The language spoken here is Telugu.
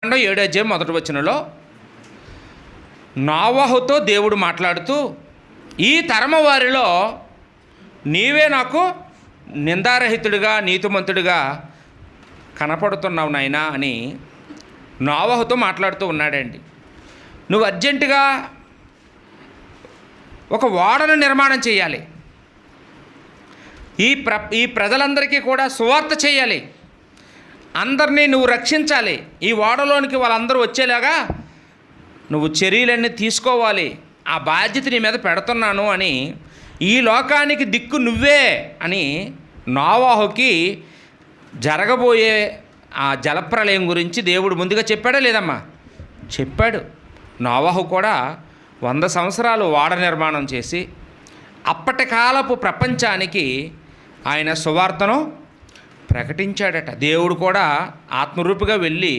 7వ మొదటి వచనంలో నోవహుతో దేవుడు మాట్లాడుతూ, ఈ తరమ వారిలో నీవే నాకు నిందారహితుడిగా నీతిమంతుడిగా కనపడుతున్నావు నాయనా అని నోవహుతో మాట్లాడుతూ ఉన్నాడండి. నువ్వు అర్జెంటుగా ఒక ఓడను నిర్మాణం చేయాలి, ఈ ప్రజలందరికీ కూడా సువార్త చేయాలి, అందరినీ నువ్వు రక్షించాలి, ఈ ఓడలోనికి వాళ్ళందరూ వచ్చేలాగా నువ్వు చర్యలన్నీ తీసుకోవాలి, ఆ బాధ్యత నీ మీద పెడుతున్నాను అని, ఈ లోకానికి దిక్కు నువ్వే అని నోవహుకి జరగబోయే ఆ జలప్రలయం గురించి దేవుడు ముందుగా చెప్పాడా లేదమ్మా? చెప్పాడు. నోవహు కూడా 100 సంవత్సరాలు ఓడ నిర్మాణం చేసి అప్పటి కాలపు ప్రపంచానికి ఆయన సువార్తను ప్రకటించాడట. దేవుడు కూడా ఆత్మరూపిగా వెళ్ళి